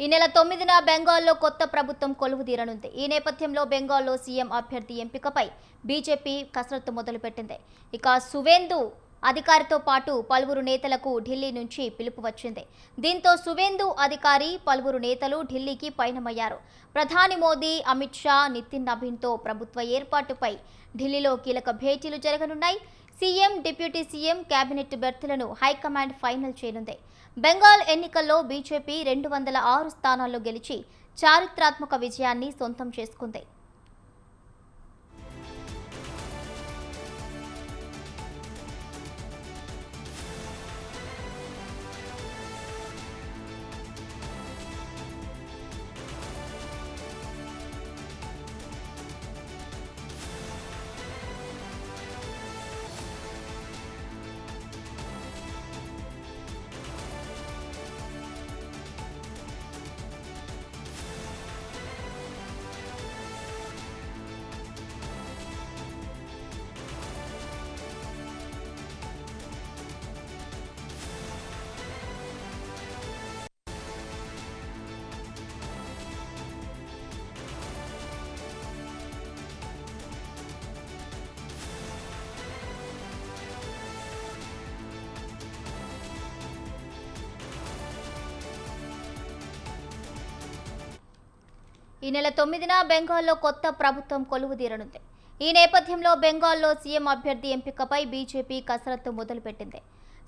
ఈ నెల 9న బెంగాల్లో కొత్త ప్రభుత్వం కొలువుదీరనుంది. ఈ నేపథ్యంలో బెంగాల్లో సీఎం అభ్యర్థి ఎంపికపై బీజేపీ కసరత్తు మొదలుపెట్టింది. ఇక సువేందు అధికారితో పాటు పలువురు నేతలకు ఢిల్లీ నుంచి పిలుపు వచ్చింది. దీంతో సువేందు అధికారి పలువురు నేతలు ఢిల్లీకి పయనమయ్యారు. ప్రధాని మోదీ, అమిత్ షా, నితిన్ నబీన్తో ప్రభుత్వ ఏర్పాటుపై ఢిల్లీలో కీలక భేటీలు జరగనున్నాయి. సీఎం, డిప్యూటీ సీఎం, కేబినెట్ బెర్తులను హైకమాండ్ ఫైనల్ చేయనుంది. బెంగాల్ ఎన్నికల్లో బీజేపీ 206 స్థానాల్లో గెలిచి చారిత్రాత్మక విజయాన్ని సొంతం చేసుకుంది. ఈ నెల 9న బెంగాల్లో కొత్త ప్రభుత్వం కొలువుదీరనుంది. ఈ నేపథ్యంలో బెంగాల్లో సీఎం అభ్యర్థి ఎంపికపై బీజేపీ కసరత్తు మొదలుపెట్టింది.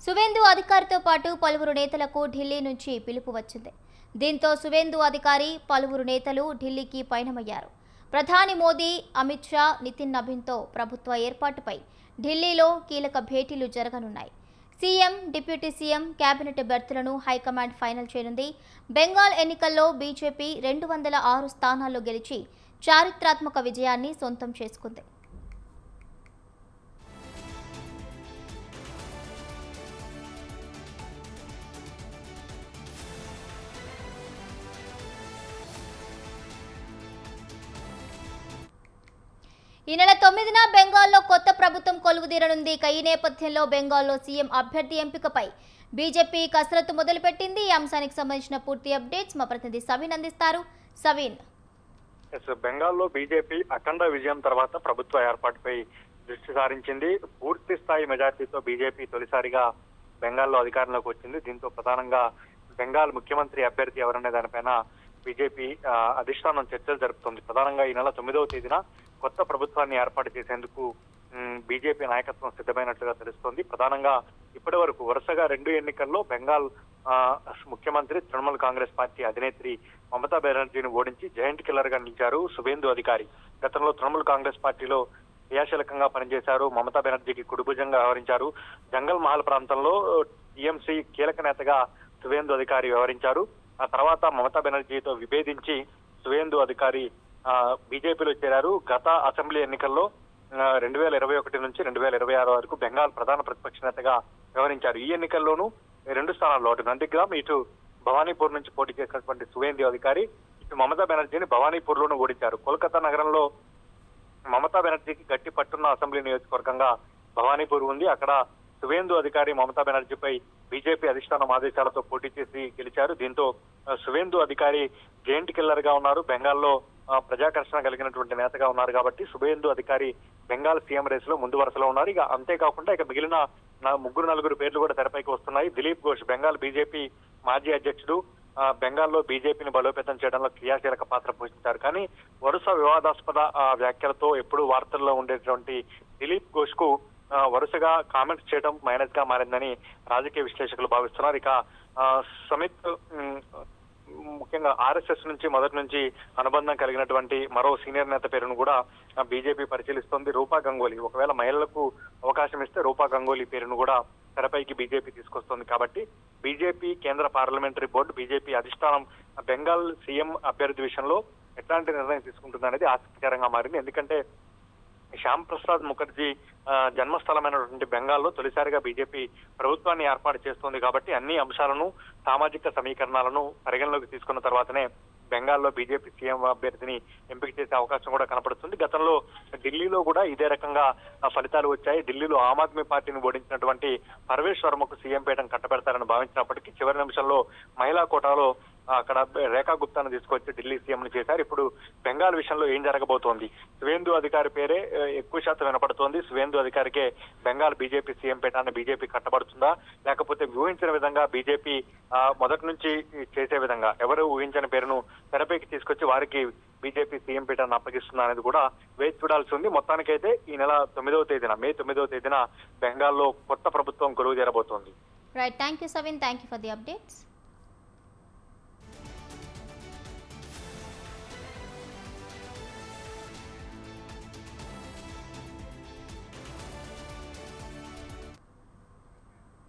సువేందు అధికారితో పాటు పలువురు నేతలకు ఢిల్లీ నుంచి పిలుపు వచ్చింది. దీంతో సువేందు అధికారి, పలువురు నేతలు ఢిల్లీకి పయనమయ్యారు. ప్రధాని మోదీ, అమిత్ షా, నితిన్ నబీన్తో ప్రభుత్వ ఏర్పాటుపై ఢిల్లీలో కీలక భేటీలు జరగనున్నాయి. సీఎం, డిప్యూటీ సీఎం, కేబినెట్ బెర్తులను హైకమాండ్ ఫైనల్ చేయనుంది. బెంగాల్ ఎన్నికల్లో బీజేపీ 206 స్థానాల్లో గెలిచి చారిత్రాత్మక విజయాన్ని సొంతం చేసుకుంది. ఈ నెల 9న బెంగాల్లో కొత్త ప్రభుత్వం కొలువుదీరనుంది. ఈ నేపథ్యంలో బెంగాల్లో సీఎం అభ్యర్థి ఎంపికపై బీజేపీ కసరత్తు మొదలుపెట్టింది. ఈ అంశానికి సంబంధించిన పూర్తి అప్డేట్స్ మా ప్రతినిధి సవీన్ అందిస్తారు. సవీన్, బెంగాల్లో బీజేపీ అఖండ విజయం తర్వాత ప్రభుత్వ ఏర్పాటుపై దృష్టి సారించింది. పూర్తి స్థాయి మెజార్టీతో బీజేపీ తొలిసారిగా బెంగాల్లో అధికారంలోకి వచ్చింది. దీంతో ప్రధానంగా బెంగాల్ ముఖ్యమంత్రి అభ్యర్థి ఎవరనే దానిపైన బీజేపీ అధిష్టానం చర్చలు జరుపుతోంది. ప్రధానంగా ఈ నెల 9వ తేదీన కొత్త ప్రభుత్వాన్ని ఏర్పాటు చేసేందుకు బీజేపీ నాయకత్వం సిద్ధమైనట్లుగా తెలుస్తోంది. ప్రధానంగా ఇప్పటి వరకు వరుసగా 2 ఎన్నికల్లో బెంగాల్ ముఖ్యమంత్రి, తృణమూల్ కాంగ్రెస్ పార్టీ అధినేత్రి మమతా బెనర్జీని ఓడించి జైంట్ కిల్లర్ గా నిలిచారు సువేందు అధికారి. గతంలో తృణమూల్ కాంగ్రెస్ పార్టీలో క్రియాశీలకంగా పనిచేశారు. మమతా బెనర్జీకి కుడిభుజంగా వ్యవహరించారు. జంగల్ మహల్ ప్రాంతంలో టీఎంసీ కీలక నేతగా సువేందు అధికారి వ్యవహరించారు. ఆ తర్వాత మమతా బెనర్జీతో విభేదించి సువేందు అధికారి బీజేపీలో చేరారు. గత అసెంబ్లీ ఎన్నికల్లో 2021 నుంచి 2026 వరకు బెంగాల్ ప్రధాన ప్రతిపక్ష నేతగా వ్యవహరించారు. ఈ ఎన్నికల్లోనూ 2 స్థానాల్లో అటు నందిగ్రామ్, ఇటు భవానీపూర్ నుంచి పోటీ చేసినటువంటి సువేందు అధికారి ఇటు మమతా బెనర్జీని భవానీపూర్ లోనూ ఓడించారు. కోల్కతా నగరంలో మమతా బెనర్జీకి గట్టి పట్టున్న అసెంబ్లీ నియోజకవర్గంగా భవానీపూర్ ఉంది. అక్కడ సువేందు అధికారి మమతా బెనర్జీపై బీజేపీ అధిష్టానం ఆదేశాలతో పోటీ చేసి గెలిచారు. దీంతో సువేందు అధికారి జైంట్ కిల్లర్ గా ఉన్నారు. బెంగాల్లో ప్రజాకర్షణ కలిగినటువంటి నేతగా ఉన్నారు కాబట్టి సువేందు అధికారి బెంగాల్ సీఎం రేస్ లో ముందు వరుసలో ఉన్నారు. ఇక అంతేకాకుండా ఇక మిగిలిన 3-4 పేర్లు కూడా తెరపైకి వస్తున్నాయి. దిలీప్ ఘోష్, బెంగాల్ బీజేపీ మాజీ అధ్యక్షుడు, బెంగాల్లో బీజేపీని బలోపేతం చేయడంలో క్రియాశీలక పాత్ర పోషించారు. కానీ వరుస వివాదాస్పద వ్యాఖ్యలతో ఎప్పుడు వార్తల్లో ఉండేటువంటి దిలీప్ ఘోష్ కు వరుసగా కామెంట్స్ చేయడం మైనస్ గా మారిందని రాజకీయ విశ్లేషకులు భావిస్తున్నారు. ఇక సమిత్ ముఖ్యంగా ఆర్ఎస్ఎస్ నుంచి మొదటి నుంచి అనుబంధం కలిగినటువంటి మరో సీనియర్ నేత పేరును కూడా బీజేపీ పరిశీలిస్తోంది. రూపా గంగోలీ. ఒకవేళ మహిళలకు అవకాశం ఇస్తే రూపా గంగోలీ పేరును కూడా తెరపైకి బీజేపీ తీసుకొస్తోంది. కాబట్టి బీజేపీ కేంద్ర పార్లమెంటరీ బోర్డు, బీజేపీ అధిష్టానం బెంగాల్ సీఎం అభ్యర్థి విషయంలో ఎట్లాంటి నిర్ణయం తీసుకుంటుందనేది ఆసక్తికరంగా మారింది. ఎందుకంటే శ్యామ్ ప్రసాద్ ముఖర్జీ జన్మస్థలమైనటువంటి బెంగాల్లో తొలిసారిగా బీజేపీ ప్రభుత్వాన్ని ఏర్పాటు చేస్తోంది. కాబట్టి అన్ని అంశాలను, సామాజిక సమీకరణాలను పరిగణలోకి తీసుకున్న తర్వాతనే బెంగాల్లో బీజేపీ సీఎం అభ్యర్థిని ఎంపిక చేసే అవకాశం కూడా కనపడుతుంది. గతంలో ఢిల్లీలో కూడా ఇదే రకంగా ఫలితాలు వచ్చాయి. ఢిల్లీలో ఆమ్ ఆద్మీ పార్టీని ఓడించినటువంటి పర్వేష్ వర్మకు సీఎం పీఠం కట్టబెడతారని భావించినప్పటికీ చివరి నిమిషంలో మహిళా కోటాలో అక్కడ రేఖా గుప్తాను తీసుకొచ్చి ఢిల్లీ సీఎం చేశారు. ఇప్పుడు బెంగాల్ విషయంలో ఏం జరగబోతోంది? సువేందు అధికారి పేరే ఎక్కువ శాతం వినపడుతోంది. సువేందు అధికారికే బెంగాల్ బీజేపీ సీఎం పీఠాన్ని బీజేపీ కట్టబడుతుందా, లేకపోతే ఊహించిన విధంగా బీజేపీ మొదటి నుంచి చేసే విధంగా ఎవరు ఊహించని పేరును తెరపైకి తీసుకొచ్చి వారికి బీజేపీ సీఎం పీఠాన్ని అప్పగిస్తుందా అనేది కూడా వేచి చూడాల్సి ఉంది. మొత్తానికైతే ఈ నెల 9వ తేదీన మే 9వ తేదీన బెంగాల్లో కొత్త ప్రభుత్వం కొలువు తీరబోతోంది. Right, thank you Savin, thank you for the updates.